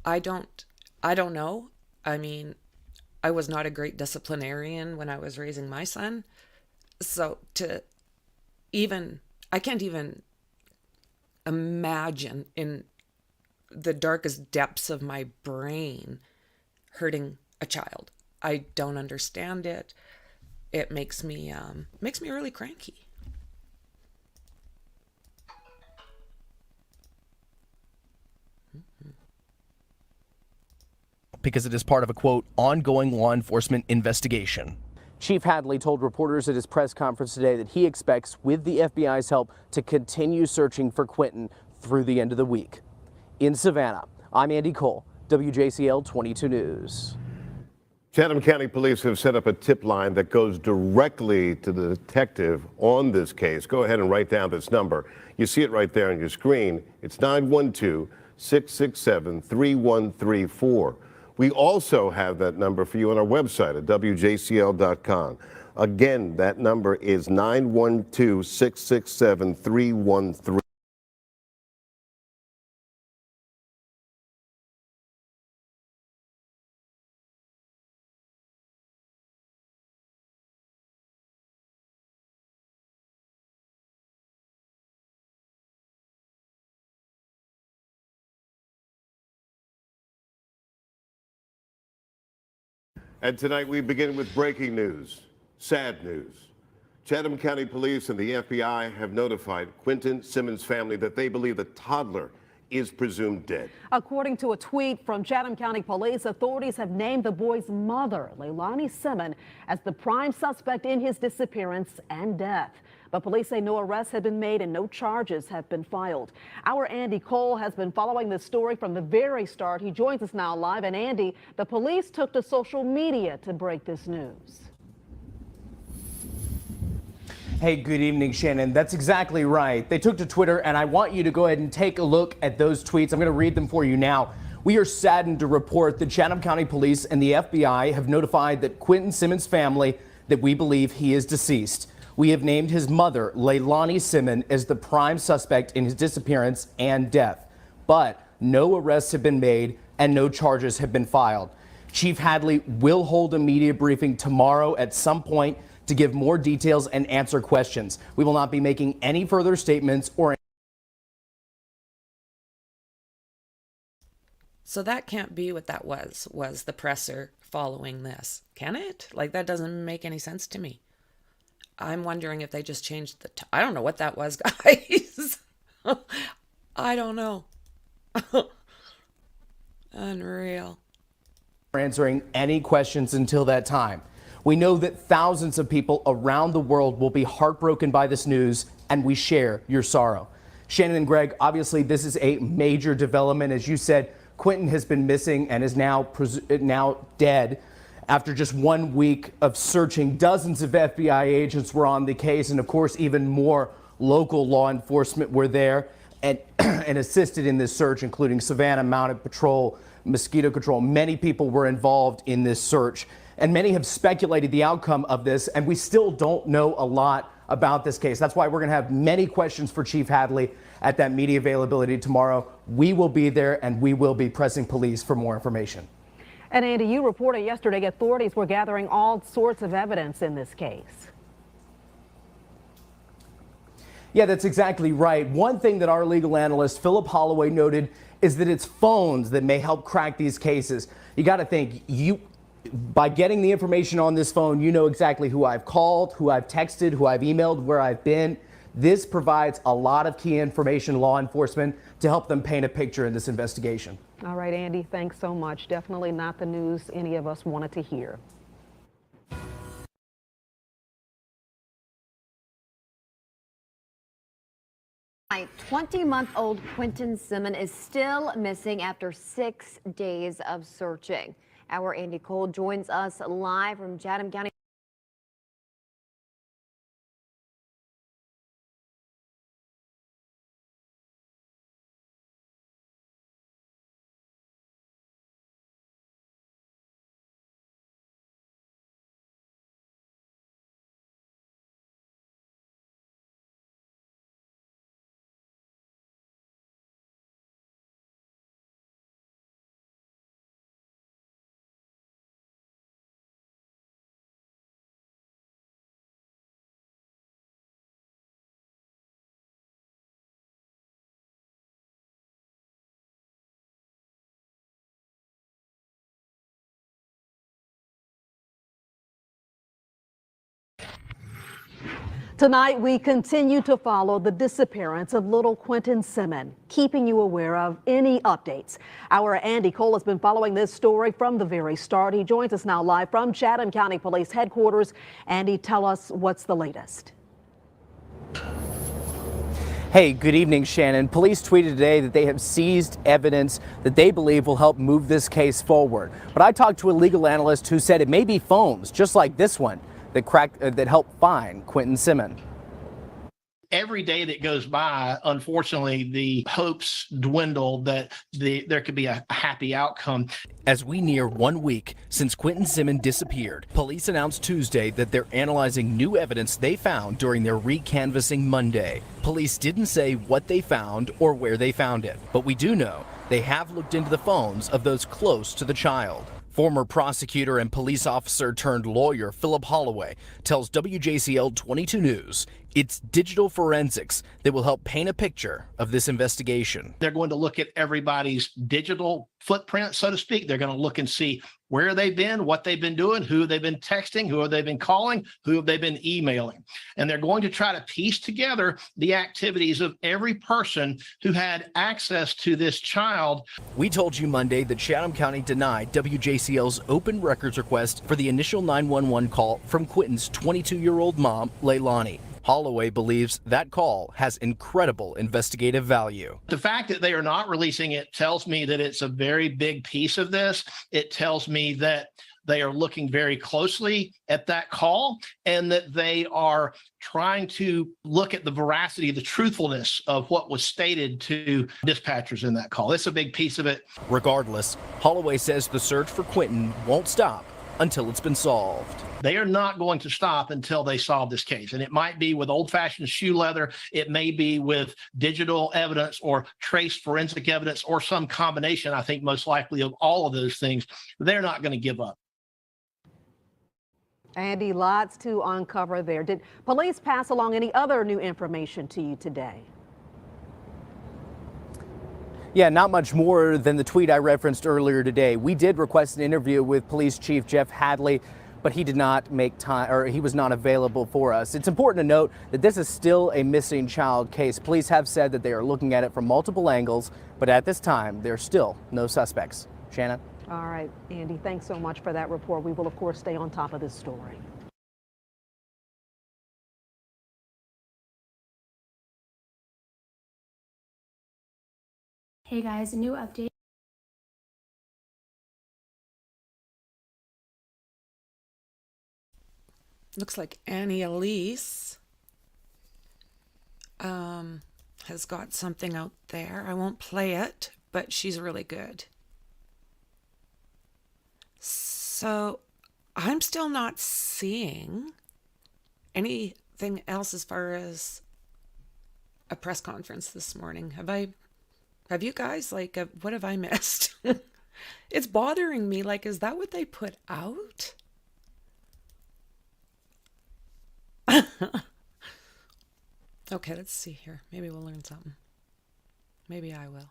I don't know. I mean, I was not a great disciplinarian when I was raising my son. So I can't even imagine in the darkest depths of my brain hurting a child. I don't understand it. It makes me really cranky. Because it is part of a, quote, ongoing law enforcement investigation. Chief Hadley told reporters at his press conference today that he expects, with the FBI's help, to continue searching for Quinton through the end of the week. In Savannah, I'm Andy Cole, WJCL 22 News. Chatham County Police have set up a tip line that goes directly to the detective on this case. Go ahead and write down this number. You see it right there on your screen. It's 912-667-3134. We also have that number for you on our website at WJCL.com. Again, that number is 912-667-3134. And tonight we begin with breaking news, sad news. Chatham County Police and the FBI have notified Quinton Simmons' family that they believe the toddler is presumed dead. According to a tweet from Chatham County Police, authorities have named the boy's mother, Leilani Simmons, as the prime suspect in his disappearance and death. But police say no arrests have been made and no charges have been filed. Our Andy Cole has been following this story from the very start. He joins us now live. And Andy, the police took to social media to break this news. Hey, good evening, Shannon. That's exactly right. They took to Twitter, and I want you to go ahead and take a look at those tweets. I'm going to read them for you now. We are saddened to report that Chatham County Police and the FBI have notified that Quinton Simmons' family that we believe he is deceased. We have named his mother, Leilani Simmons, as the prime suspect in his disappearance and death. But no arrests have been made and no charges have been filed. Chief Hadley will hold a media briefing tomorrow at some point to give more details and answer questions. We will not be making any further statements or. So that can't be what that was the presser following this. Can it? Like, that doesn't make any sense to me. I'm wondering if they just changed the I don't know what that was, guys. I don't know. Unreal. Answering any questions until that time. We know that thousands of people around the world will be heartbroken by this news, and we share your sorrow. Shannon and Greg, obviously this is a major development. As you said, Quinton has been missing and is now dead. After just 1 week of searching, dozens of FBI agents were on the case, and of course even more local law enforcement were there and assisted in this search, including Savannah Mounted Patrol, Mosquito Control. Many people were involved in this search, and many have speculated the outcome of this, and we still don't know a lot about this case. That's why we're going to have many questions for Chief Hadley at that media availability tomorrow. We will be there, and we will be pressing police for more information. And Andy, you reported yesterday authorities were gathering all sorts of evidence in this case. Yeah, that's exactly right. One thing that our legal analyst, Philip Holloway, noted is that it's phones that may help crack these cases. You got to think, by getting the information on this phone, you know exactly who I've called, who I've texted, who I've emailed, where I've been. This provides a lot of key information to law enforcement to help them paint a picture in this investigation. All right, Andy, thanks so much. Definitely not the news any of us wanted to hear. My 20-month-old Quinton Simmons is still missing after 6 days of searching. Our Andy Cole joins us live from Chatham County. Tonight, we continue to follow the disappearance of little Quinton Simmons, keeping you aware of any updates. Our Andy Cole has been following this story from the very start. He joins us now live from Chatham County Police Headquarters. Andy, tell us what's the latest. Hey, good evening, Shannon. Police tweeted today that they have seized evidence that they believe will help move this case forward. But I talked to a legal analyst who said it may be phones, just like this one, that helped find Quinton Simmons. Every day that goes by, unfortunately, the hopes dwindle that there could be a happy outcome. As we near 1 week since Quinton Simmons disappeared, police announced Tuesday that they're analyzing new evidence they found during their recanvassing Monday. Police didn't say what they found or where they found it, but we do know they have looked into the phones of those close to the child. Former prosecutor and police officer turned lawyer Philip Holloway tells WJCL 22 News It's digital forensics that will help paint a picture of this investigation. They're going to look at everybody's digital footprint, so to speak. They're going to look and see where they've been, what they've been doing, who they've been texting, who have they been calling, who have they been emailing. And they're going to try to piece together the activities of every person who had access to this child. We told you Monday that Chatham County denied WJCL's open records request for the initial 911 call from Quinton's 22-year-old mom, Leilani. Holloway believes that call has incredible investigative value. The fact that they are not releasing it tells me that it's a very big piece of this. It tells me that they are looking very closely at that call and that they are trying to look at the veracity, the truthfulness of what was stated to dispatchers in that call. It's a big piece of it. Regardless, Holloway says the search for Quinton won't stop until it's been solved. They are not going to stop until they solve this case. And it might be with old-fashioned shoe leather. It may be with digital evidence or trace forensic evidence or some combination, I think most likely of all of those things. They're not going to give up. Andy, lots to uncover there. Did police pass along any other new information to you today? Yeah, not much more than the tweet I referenced earlier today. We did request an interview with Police Chief Jeff Hadley, but he did not make time, or he was not available for us. It's important to note that this is still a missing child case. Police have said that they are looking at it from multiple angles, but at this time, there are still no suspects. Shannon? All right, Andy, thanks so much for that report. We will, of course, stay on top of this story. Hey guys, a new update. Looks like Annie Elise has got something out there. I won't play it, but she's really good. So I'm still not seeing anything else as far as a press conference this morning. Have you guys, like, what have I missed? It's bothering me. Like, is that what they put out? Okay, let's see here. Maybe we'll learn something. Maybe I will.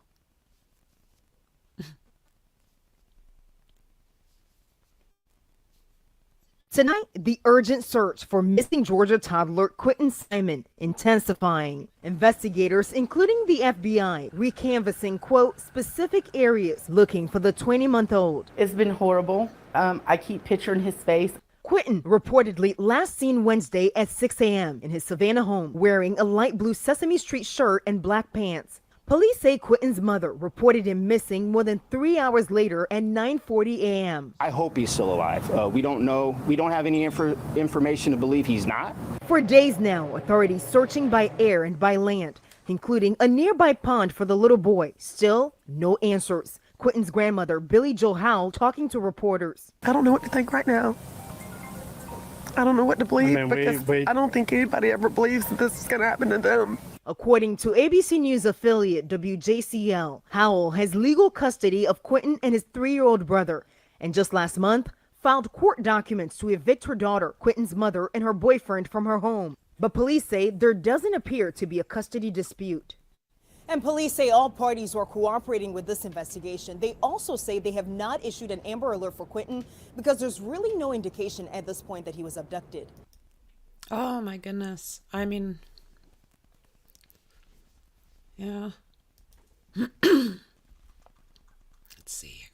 Tonight, the urgent search for missing Georgia toddler Quinton Simon intensifying. Investigators, including the FBI, recanvassing, quote, specific areas looking for the 20-month-old. It's been horrible. I keep picturing his face. Quinton reportedly last seen Wednesday at 6 a.m. in his Savannah home wearing a light blue Sesame Street shirt and black pants. Police say Quinton's mother reported him missing more than 3 hours later at 9:40 a.m. I hope he's still alive. We don't know. We don't have any information to believe he's not. For days now, authorities searching by air and by land, including a nearby pond for the little boy. Still, no answers. Quinton's grandmother, Billie Jo Howell, talking to reporters. I don't know what to think right now. I don't know what to believe because I don't think anybody ever believes that this is going to happen to them. According to ABC News affiliate WJCL, Howell has legal custody of Quinton and his 3-year-old brother, and just last month filed court documents to evict her daughter, Quinton's mother, and her boyfriend from her home. But police say there doesn't appear to be a custody dispute. And police say all parties are cooperating with this investigation. They also say they have not issued an Amber Alert for Quinton because there's really no indication at this point that he was abducted. Oh my goodness. I mean, yeah. Let's see here.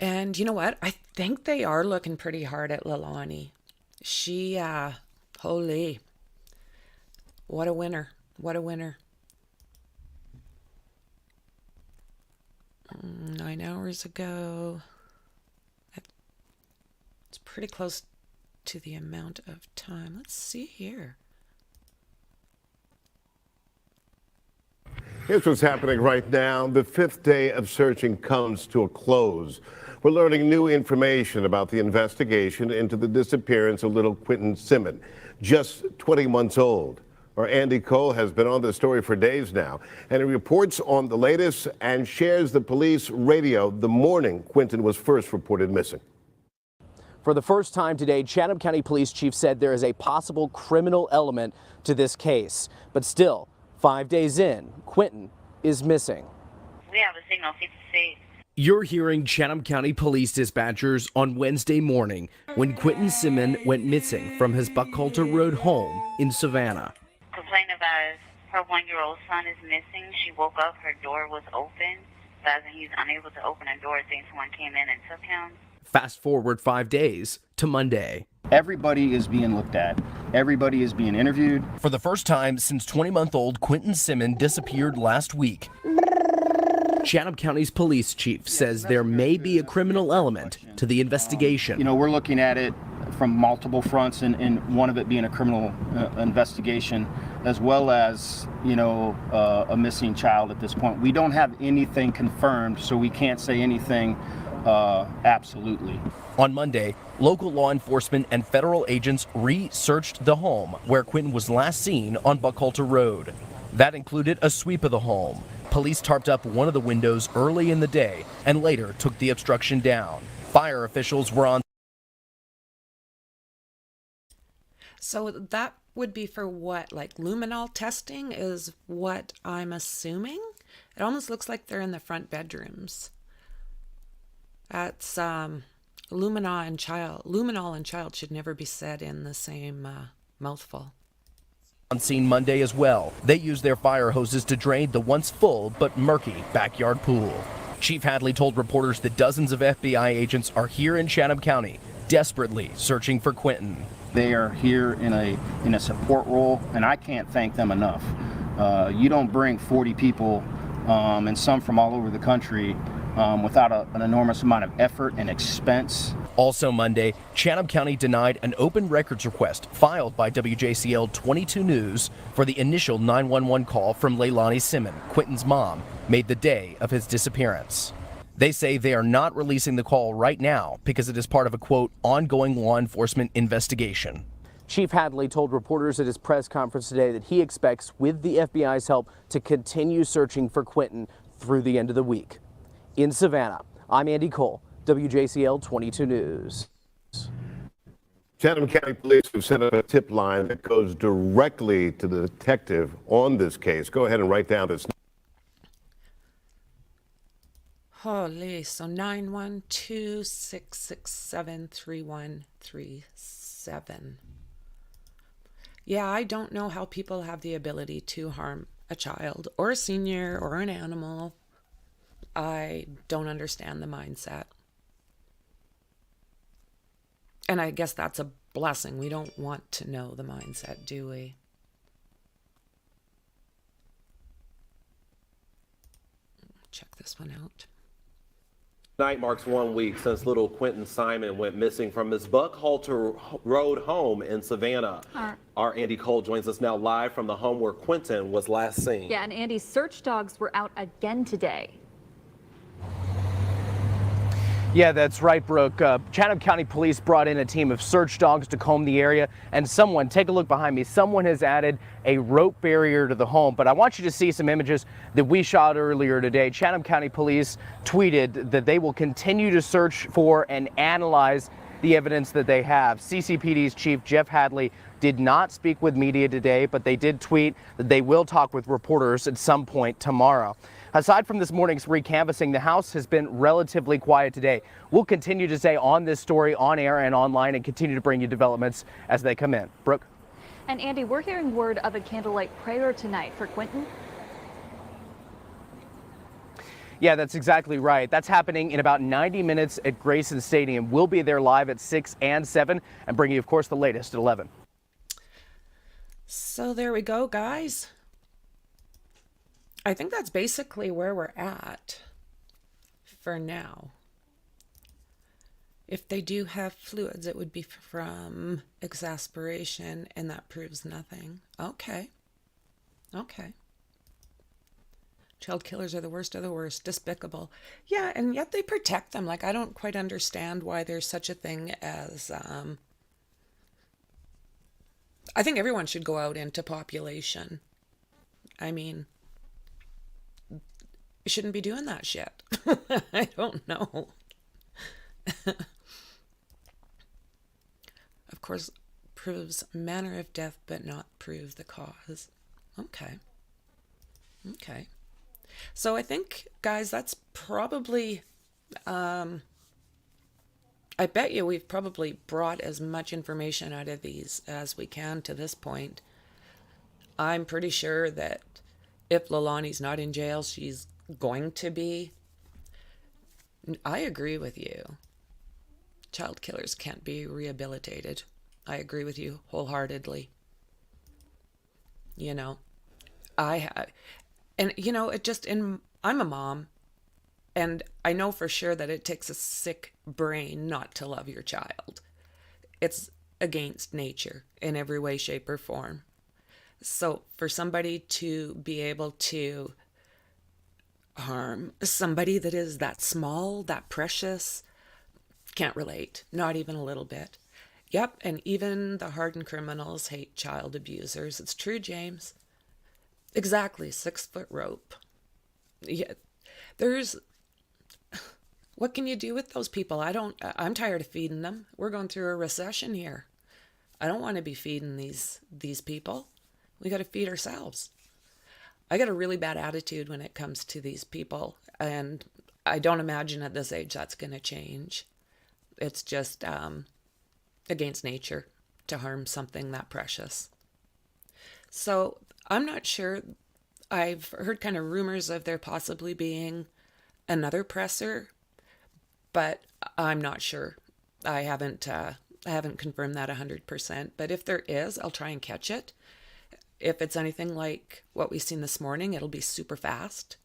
And you know what? I think they are looking pretty hard at Leilani. She, holy, what a winner. What a winner. 9 hours ago. It's pretty close to the amount of time. Let's see here. Here's what's happening right now. The 5th day of searching comes to a close. We're learning new information about the investigation into the disappearance of little Quinton Simmons, just 20 months old. Our Andy Cole has been on this story for days now, and he reports on the latest and shares the police radio the morning Quinton was first reported missing. For the first time today, Chatham County Police Chief said there is a possible criminal element to this case. But still, 5 days in, Quinton is missing. We have a signal 56. You're hearing Chatham County Police dispatchers on Wednesday morning when Quinton Simmons went missing from his Buckhalter Road home in Savannah. Complained about her 1-year-old son is missing. She woke up, her door was open. But he's unable to open the door. Thinks someone came in and took him. Fast forward 5 days to Monday. Everybody is being looked at. Everybody is being interviewed. For the first time since 20-month-old Quinton Simmons disappeared last week, Chatham County's police chief says there may be a criminal element to the investigation. You know, we're looking at it from multiple fronts, and one of it being a criminal investigation, as well as, you know, a missing child at this point. We don't have anything confirmed, so we can't say anything absolutely. On Monday, local law enforcement and federal agents re-searched the home where Quinton was last seen on Buckhalter Road. That included a sweep of the home. Police tarped up one of the windows early in the day and later took the obstruction down. Fire officials were on. So that would be for what? Like luminol testing is what I'm assuming? It almost looks like they're in the front bedrooms. That's luminol and child should never be said in the same mouthful. On scene Monday as well. They used their fire hoses to drain the once full but murky backyard pool. Chief Hadley told reporters that dozens of FBI agents are here in Chatham County, desperately searching for Quinton. They are here in a support role, and I can't thank them enough. You don't bring 40 people, and some from all over the country, without an enormous amount of effort and expense. Also Monday, Chatham County denied an open records request filed by WJCL 22 News for the initial 911 call from Leilani Simmons, Quinton's mom, made the day of his disappearance. They say they are not releasing the call right now because it is part of a, quote, ongoing law enforcement investigation. Chief Hadley told reporters at his press conference today that he expects, with the FBI's help, to continue searching for Quinton through the end of the week. In Savannah, I'm Andy Cole, WJCL 22 News. Chatham County Police have set up a tip line that goes directly to the detective on this case. Go ahead and write down this. Holy, so 912-667-3137. Yeah, I don't know how people have the ability to harm a child or a senior or an animal. I don't understand the mindset. And I guess that's a blessing. We don't want to know the mindset, do we? Check this one out. Tonight marks 1 week since little Quinton Simon went missing from his Buckhalter Road home in Savannah. Our Andy Cole joins us now live from the home where Quinton was last seen. Yeah, and Andy, search dogs were out again today. Yeah, that's right, Brooke. Chatham County Police brought in a team of search dogs to comb the area, and someone, take a look behind me, someone has added a rope barrier to the home. But I want you to see some images that we shot earlier today. Chatham County Police tweeted that they will continue to search for and analyze the evidence that they have. CCPD's Chief Jeff Hadley did not speak with media today, but they did tweet that they will talk with reporters at some point tomorrow. Aside from this morning's recanvassing, the House has been relatively quiet today. We'll continue to stay on this story on air and online and continue to bring you developments as they come in. Brooke? And Andy, we're hearing word of a candlelight prayer tonight for Quinton. Yeah, that's exactly right. That's happening in about 90 minutes at Grayson Stadium. We'll be there live at 6 and 7 and bring you, of course, the latest at 11. So there we go, guys. I think that's basically where we're at for now. If they do have fluids, it would be from exasperation, and that proves nothing. Okay. Child killers are the worst of the worst, despicable. Yeah, and yet they protect them. Like, I don't quite understand why there's such a thing as, I think everyone should go out into population. I mean, you shouldn't be doing that shit. I don't know. Of course, proves manner of death, but not prove the cause. Okay. Okay. So I think, guys, that's probably, I bet you we've probably brought as much information out of these as we can to this point. I'm pretty sure that if Leilani's not in jail, she's going to be. I agree with you. Child killers can't be rehabilitated. I agree with you wholeheartedly. You know, and you know, I'm a mom, and I know for sure that it takes a sick brain not to love your child. It's against nature in every way, shape, or form. So for somebody to be able to harm somebody that is that small, that precious, can't relate, not even a little bit. Yep, and even the hardened criminals hate child abusers. It's true, James. Exactly, 6-foot rope. Yeah, what can you do with those people? I'm tired of feeding them. We're going through a recession here. I don't want to be feeding these people. We got to feed ourselves. I got a really bad attitude when it comes to these people, and I don't imagine at this age that's going to change. It's just against nature to harm something that precious. So I'm not sure. I've heard kind of rumors of there possibly being another presser, but I'm not sure. I haven't confirmed that 100%. But if there is, I'll try and catch it. If it's anything like what we've seen this morning, it'll be super fast.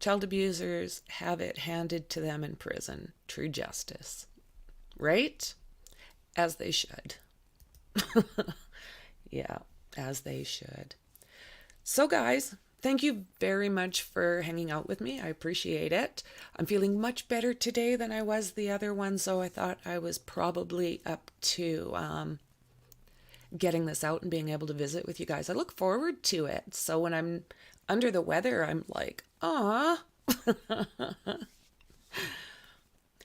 Child abusers have it handed to them in prison. True justice. Right? As they should. Yeah, as they should. So guys, thank you very much for hanging out with me. I appreciate it. I'm feeling much better today than I was the other one, so I thought I was probably up to getting this out and being able to visit with you guys. I look forward to it. So when I'm under the weather, I'm like, ah.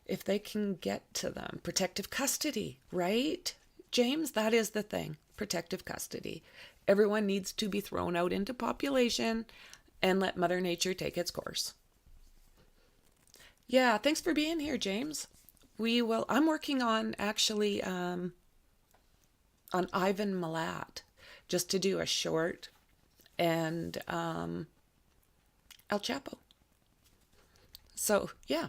If they can get to them. Protective custody, right? James, that is the thing. Protective custody. Everyone needs to be thrown out into population and let Mother Nature take its course. Yeah, thanks for being here, James. I'm working on actually on Ivan Milat, just to do a short, and El Chapo. So, yeah.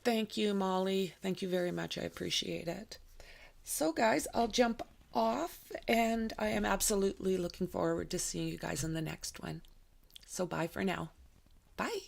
Thank you, Molly. Thank you very much. I appreciate it. So, guys, I'll jump off, and I am absolutely looking forward to seeing you guys in the next one. So, bye for now. Bye.